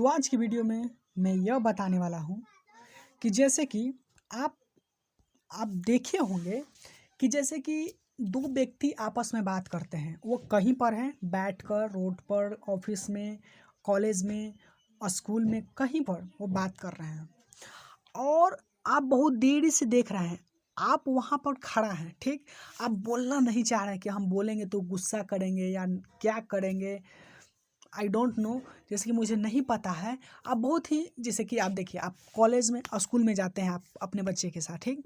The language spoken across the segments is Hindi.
तो आज की वीडियो में मैं यह बताने वाला हूँ कि जैसे कि आप आप देखे होंगे कि जैसे कि दो व्यक्ति आपस में बात करते हैं, वो कहीं पर हैं बैठकर, रोड पर, ऑफिस में, कॉलेज में, स्कूल में, कहीं पर वो बात कर रहे हैं और आप बहुत देरी से देख रहे हैं। आप वहाँ पर खड़ा हैं, ठीक। आप बोलना नहीं चाह रहे हैं कि हम बोलेंगे तो गुस्सा करेंगे या क्या करेंगे, आई डोंट नो। जैसे कि मुझे नहीं पता है। आप बहुत ही, जैसे कि आप देखिए, आप कॉलेज में, स्कूल में जाते हैं आप अपने बच्चे के साथ, ठीक।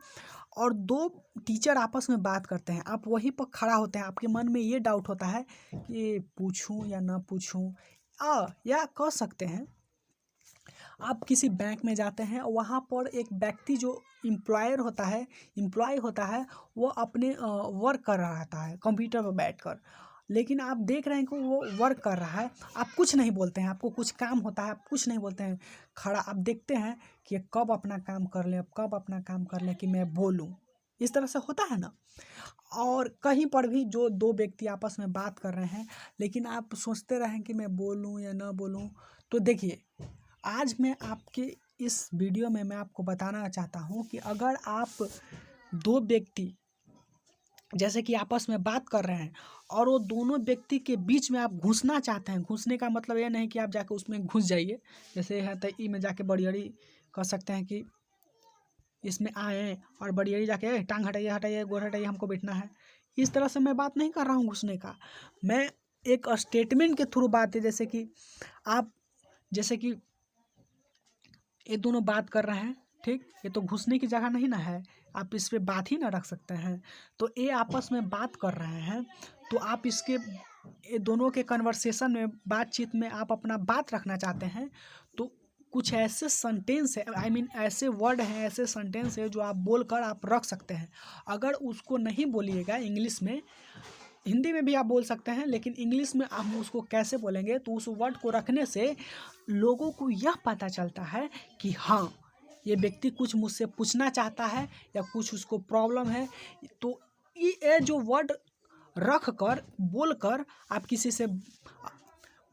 और दो टीचर आपस में बात करते हैं, आप वहीं पर खड़ा होते हैं, आपके मन में ये डाउट होता है कि पूछूं या ना पूछूं। या कह सकते हैं आप किसी बैंक में जाते हैं, वहाँ पर एक व्यक्ति जो एम्प्लॉय होता है, वो अपने वर्क कर रहा रहता है कंप्यूटर पर बैठकर। लेकिन आप देख रहे हैं कि वो वर्क कर रहा है, आप कुछ नहीं बोलते हैं, आपको कुछ काम होता है, आप कुछ नहीं बोलते हैं। खड़ा आप देखते हैं कि कब अपना काम कर ले, कब अपना काम कर ले कि मैं बोलूँ। इस तरह से होता है ना। और कहीं पर भी जो दो व्यक्ति आपस में बात कर रहे हैं, लेकिन आप सोचते रहें कि मैं बोलूँ या ना बोलूँ। तो देखिए, आज मैं आपके इस वीडियो में मैं आपको बताना चाहता हूँ कि अगर आप दो व्यक्ति जैसे कि आपस में बात कर रहे हैं और वो दोनों व्यक्ति के बीच में आप घुसना चाहते हैं, घुसने का मतलब ये नहीं कि आप जाके उसमें घुस जाइए, जैसे है तो ई में जाके बड़ियड़ी कह सकते हैं कि इसमें आए और बड़ियड़ी जाके टांग हटाइए, हटाइए, गोड़ हटाइए, हमको बैठना है। इस तरह से मैं बात नहीं कर रहा हूँ घुसने का। मैं एक स्टेटमेंट के थ्रू बात है, जैसे कि आप, जैसे कि ये दोनों बात कर रहे हैं, ठीक। ये तो घुसने की जगह नहीं ना है, आप इस पे बात ही ना रख सकते हैं। तो ये आपस में बात कर रहे हैं, तो आप इसके ये दोनों के कन्वर्सेशन में, बातचीत में आप अपना बात रखना चाहते हैं, तो कुछ ऐसे सेंटेंस है, आई मीन ऐसे वर्ड हैं, ऐसे सेंटेंस है जो आप बोलकर आप रख सकते हैं। अगर उसको नहीं बोलिएगा इंग्लिश में, हिंदी में भी आप बोल सकते हैं, लेकिन इंग्लिश में आप उसको कैसे बोलेंगे, तो उस वर्ड को रखने से लोगों को यह पता चलता है कि हाँ, ये व्यक्ति कुछ मुझसे पूछना चाहता है या कुछ उसको प्रॉब्लम है। तो ये जो वर्ड रख कर, बोल कर आप किसी से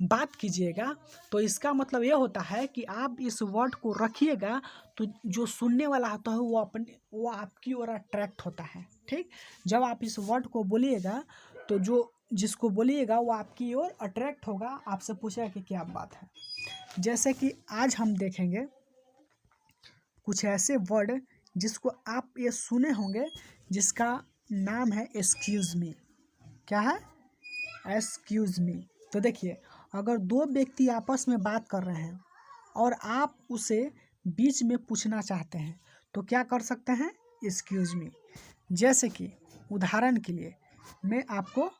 बात कीजिएगा, तो इसका मतलब ये होता है कि आप इस वर्ड को रखिएगा, तो जो सुनने वाला होता है वो आपकी ओर अट्रैक्ट होता है, ठीक। जब आप इस वर्ड को बोलिएगा, तो जो जिसको बोलिएगा वो आपकी ओर अट्रैक्ट होगा, आपसे पूछेगा कि क्या बात है। जैसे कि आज हम देखेंगे कुछ ऐसे वर्ड जिसको आप ये सुने होंगे, जिसका नाम है एक्सक्यूज़ मी। क्या है? Excuse me. तो देखिए, अगर दो व्यक्ति आपस में बात कर रहे हैं और आप उसे बीच में पूछना चाहते हैं, तो क्या कर सकते हैं? एक्सक्यूज़ मी। जैसे कि उदाहरण के लिए मैं आपको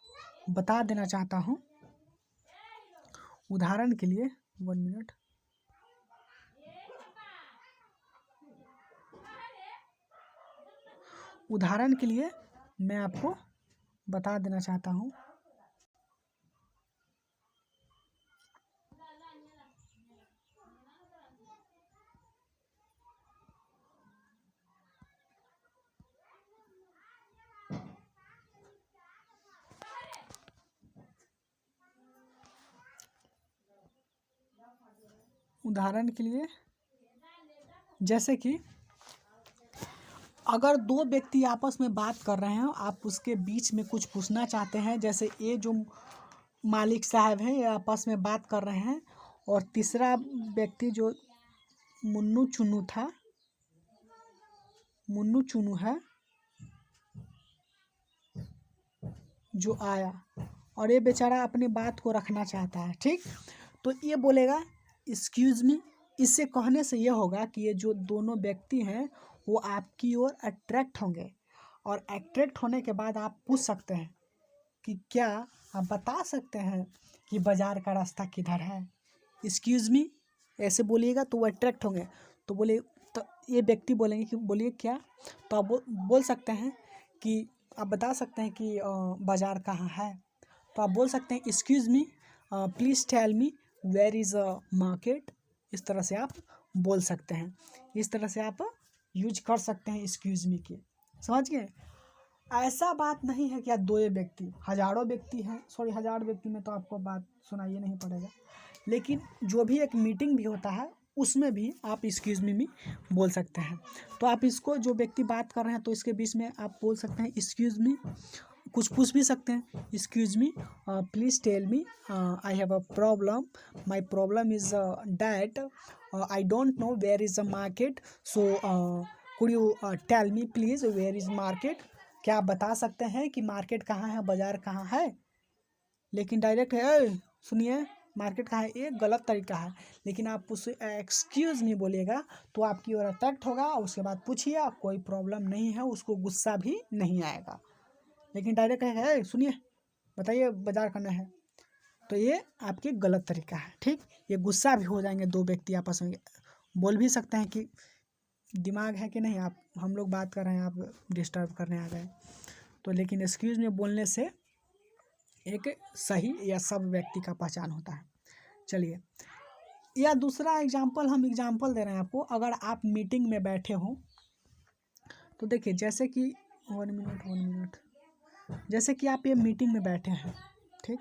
बता देना चाहता हूँ, उदाहरण के लिए 1 मिनट। उदाहरण के लिए मैं आपको बता देना चाहता हूँ। उदाहरण के लिए जैसे कि अगर दो व्यक्ति आपस में बात कर रहे हैं, आप उसके बीच में कुछ पूछना चाहते हैं, जैसे ये जो मालिक साहब हैं ये आपस में बात कर रहे हैं और तीसरा व्यक्ति जो मुन्नू चुन्नू है जो आया, और ये बेचारा अपनी बात को रखना चाहता है, ठीक। तो ये बोलेगा एक्सक्यूज़ मी। इससे कहने से ये होगा कि ये जो दोनों व्यक्ति हैं वो आपकी ओर अट्रैक्ट होंगे, और अट्रैक्ट होने के बाद आप पूछ सकते हैं कि क्या आप बता सकते हैं कि बाज़ार का रास्ता किधर है। एक्सक्यूज़ मी ऐसे बोलिएगा तो वो अट्रैक्ट होंगे। तो बोले, तो ये व्यक्ति बोलेंगे कि बोलिए क्या। तो आप बोल सकते हैं कि आप बता सकते हैं कि बाज़ार कहाँ है। तो आप बोल सकते हैं excuse me, please tell me where is a market. इस तरह से आप बोल सकते हैं, इस तरह से आप यूज कर सकते हैं एक्सक्यूज़ मी के। समझ गए? ऐसा बात नहीं है कि आप दो व्यक्ति, हज़ारों व्यक्ति हैं, सॉरी 1000 व्यक्ति में तो आपको बात सुनाइए नहीं पड़ेगा। लेकिन जो भी एक मीटिंग भी होता है उसमें भी आप एक्सक्यूज़ मी बोल सकते हैं। तो आप इसको जो व्यक्ति बात कर रहे हैं तो इसके बीच में आप बोल सकते हैं एक्सक्यूज़ मी, कुछ पूछ भी सकते हैं, excuse me please tell me I have a problem, my problem is that I don't know where is the market, so could you tell me please where is market. क्या आप बता सकते हैं कि मार्केट कहाँ है, बाज़ार कहाँ है? लेकिन डायरेक्ट है, "ए, सुनिए मार्केट कहाँ है", ये गलत तरीका है। लेकिन आप उससे एक्सक्यूज़ मी बोलिएगा तो आपकी ओर अट्रैक्ट होगा, और उसके बाद पूछिए, आप कोई प्रॉब्लम नहीं है, उसको गुस्सा भी नहीं आएगा। लेकिन डायरेक्ट कहेगा, "ए, सुनिए बताइए बाज़ार करना है", तो ये आपके गलत तरीका है, ठीक। ये गुस्सा भी हो जाएंगे दो व्यक्ति आपस में, बोल भी सकते हैं कि दिमाग है कि नहीं, आप हम लोग बात कर रहे हैं, आप डिस्टर्ब करने आ गए। तो लेकिन एक्सक्यूज़ मी बोलने से एक सही या सब व्यक्ति का पहचान होता है। चलिए, या दूसरा एग्जाम्पल हम एग्जाम्पल दे रहे हैं आपको। अगर आप मीटिंग में बैठे हो तो देखिए, जैसे कि 1 मिनट, जैसे कि आप ये मीटिंग में बैठे हैं, ठीक,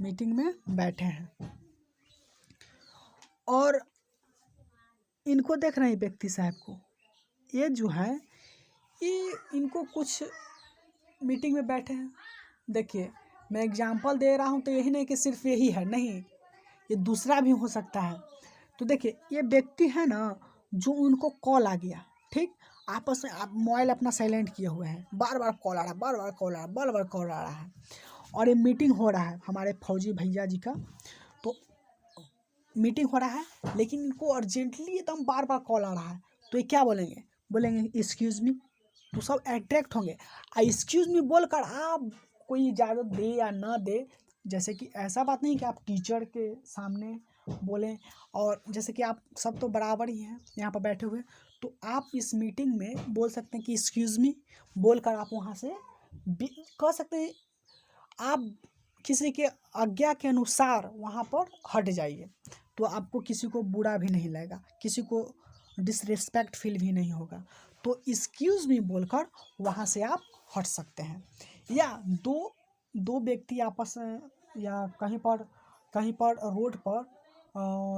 मीटिंग में बैठे हैं और इनको देख रहे हैं व्यक्ति साहब को, ये जो है ये इनको कुछ मीटिंग में बैठे हैं। देखिए, मैं एग्जाम्पल दे रहा हूँ तो यही नहीं कि सिर्फ यही है, नहीं, ये दूसरा भी हो सकता है। तो देखिए, ये व्यक्ति है ना, जो उनको कॉल आ गया, ठीक, आपस में आप मोबाइल अपना साइलेंट किए हुए हैं, बार बार कॉल आ रहा है, बार बार कॉल आ रहा है, बार बार कॉल आ रहा है, और ये मीटिंग हो रहा है हमारे फौजी भैया जी का। तो मीटिंग हो रहा है लेकिन इनको अर्जेंटली एकदम बार बार कॉल आ रहा है, तो ये क्या बोलेंगे, बोलेंगे एक्सक्यूज़ मी। तो सब अट्रैक्ट होंगे। एक्सक्यूज़ मी बोलकर आप कोई इजाज़त दे या ना दे, जैसे कि ऐसा बात नहीं कि आप टीचर के सामने बोलें, और जैसे कि आप सब तो बराबर ही हैं यहाँ पर बैठे हुए, तो आप इस मीटिंग में बोल सकते हैं कि एक्सक्यूज़ मी बोलकर आप वहाँ से कह सकते हैं, आप किसी के आज्ञा के अनुसार वहाँ पर हट जाइए, तो आपको किसी को बुरा भी नहीं लगेगा, किसी को डिसरिस्पेक्ट फील भी नहीं होगा। तो एक्सक्यूज़ मी बोलकर वहाँ से आप हट सकते हैं। या दो व्यक्ति आपस में या कहीं पर रोड पर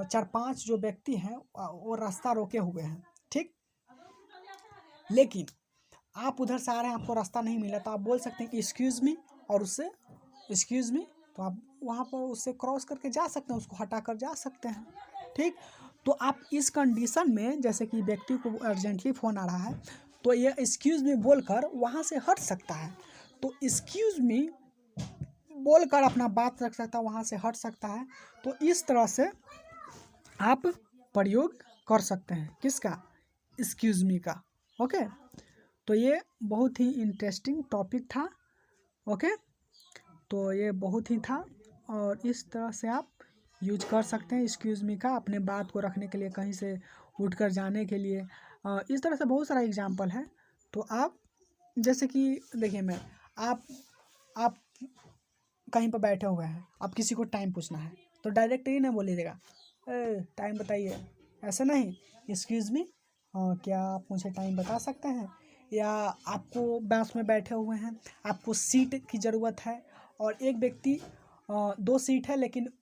4-5 जो व्यक्ति हैं वो रास्ता रोके हुए हैं, ठीक, लेकिन आप उधर से आ रहे हैं, आपको रास्ता नहीं मिला, तो आप बोल सकते हैं कि एक्सक्यूज़ मी, और उससे एक्सक्यूज़ मी, तो आप वहाँ पर उससे क्रॉस करके जा सकते हैं, उसको हटा कर जा सकते हैं, ठीक। तो आप इस कंडीशन में, जैसे कि व्यक्ति को अर्जेंटली फ़ोन आ रहा है, तो ये एक्सक्यूज़ मी बोलकर वहाँ से हट सकता है। तो एक्सक्यूज़ मी बोलकर अपना बात रख सकता है, वहाँ से हट सकता है। तो इस तरह से आप प्रयोग कर सकते हैं, किसका, एक्सक्यूज़ मी का। ओके, तो ये बहुत ही इंटरेस्टिंग टॉपिक था। ओके, तो ये बहुत ही था, और इस तरह से आप यूज कर सकते हैं एक्सक्यूज़ मी का, अपने बात को रखने के लिए, कहीं से उठकर जाने के लिए। इस तरह से बहुत सारा एग्जांपल है। तो आप जैसे कि देखिए, आप कहीं पर बैठे हुए हैं, आप किसी को टाइम पूछना है, तो डायरेक्ट ही नहीं बोलिएगा, ए टाइम बताइए, ऐसा नहीं, एक्सक्यूज़ मी क्या आप मुझे टाइम बता सकते हैं। या आपको बस में बैठे हुए हैं, आपको सीट की ज़रूरत है, और एक व्यक्ति 2 सीट है, लेकिन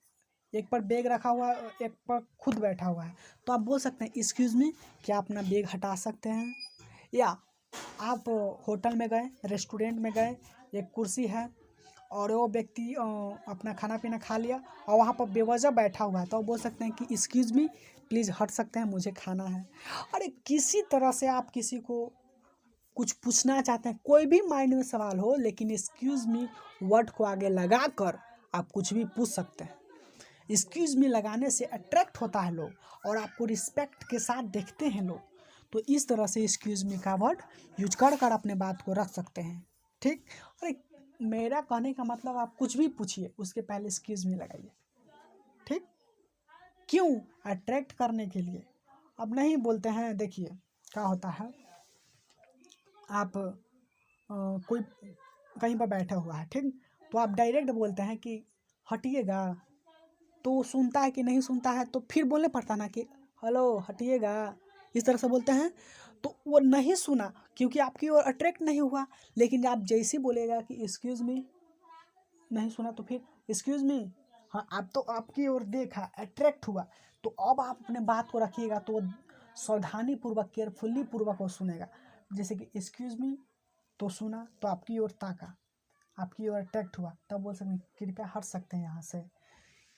एक पर बैग रखा हुआ है, एक पर खुद बैठा हुआ है, तो आप बोल सकते हैं एक्सक्यूज़ मी, क्या अपना बैग हटा सकते हैं। या आप होटल में गए, रेस्टोरेंट में गए, एक कुर्सी है और वो व्यक्ति अपना खाना पीना खा लिया और वहाँ पर बेवजह बैठा हुआ है, तो बोल सकते हैं कि एक्सक्यूज़ मी प्लीज़ हट सकते हैं, मुझे खाना है। अरे किसी तरह से आप किसी को कुछ पूछना चाहते हैं, कोई भी माइंड में सवाल हो, लेकिन एक्सक्यूज़ मी वर्ड को आगे लगा कर आप कुछ भी पूछ सकते हैं। एक्सक्यूज़ मी लगाने से अट्रैक्ट होता है लोग, और आपको रिस्पेक्ट के साथ देखते हैं लोग। तो इस तरह से एक्सक्यूज़ मी का वर्ड यूज कर कर अपने बात को रख सकते हैं, ठीक। और मेरा कहने का मतलब, आप कुछ भी पूछिए, उसके पहले एक्सक्यूज़ मी लगाइए, ठीक। क्यों, अट्रैक्ट करने के लिए। अब नहीं बोलते हैं, देखिए क्या होता है, आप कोई कहीं पर बैठा हुआ है, ठीक, तो आप डायरेक्ट बोलते हैं कि हटिएगा, तो वो सुनता है कि नहीं सुनता है, तो फिर बोलने पड़ता ना कि हेलो हटिएगा, इस तरह से बोलते हैं, तो वो नहीं सुना क्योंकि आपकी ओर अट्रैक्ट नहीं हुआ। लेकिन आप जैसे ही बोलेगा कि एक्सक्यूज़ मी, नहीं सुना, तो फिर एक्सक्यूज़ मी, हाँ, आप तो आपकी ओर देखा, अट्रैक्ट हुआ, तो अब आप अपने बात को रखिएगा तो वो सावधानीपूर्वक, केयरफुली पूर्वक वो सुनेगा। जैसे कि एक्सक्यूज़ मी, तो सुना, तो आपकी ओर ताका, आपकी ओर अट्रैक्ट हुआ, तब बोल सकते हैं कृपया हट सकते हैं यहाँ से।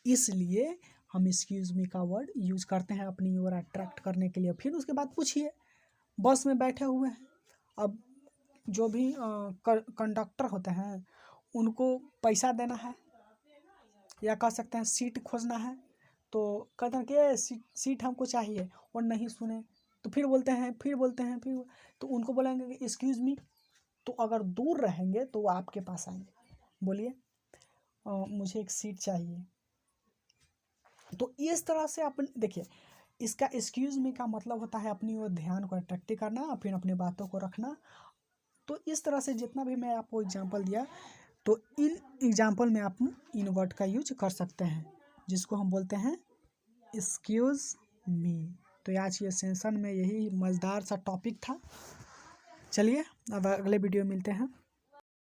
इसलिए हम एक्सक्यूज़ मी का वर्ड यूज़ करते हैं अपनी ओर अट्रैक्ट करने के लिए। फिर उसके बाद पूछिए, बस में बैठे हुए हैं, अब जो भी कंडक्टर होते हैं उनको पैसा देना है या कह सकते हैं सीट खोजना है, तो कहते हैं कि सीट हमको चाहिए, और नहीं सुने तो फिर बोलते हैं तो उनको बोलेंगे कि एक्सक्यूज़ मी, तो अगर दूर रहेंगे तो वो आपके पास आएंगे, बोलिए मुझे एक सीट चाहिए। तो इस तरह से अपन देखिए, इसका एक्सक्यूज़ मी का मतलब होता है अपनी ओर ध्यान को अट्रैक्ट करना, फिर अपनी बातों को रखना। तो इस तरह से जितना भी मैं आपको एग्जांपल दिया, तो इन एग्जांपल में आप इन वर्ड का यूज कर सकते हैं, जिसको हम बोलते हैं एक्सक्यूज़ मी। तो आज ये सेशन में यही मज़ेदार सा टॉपिक था। चलिए अब अगले वीडियो मिलते हैं।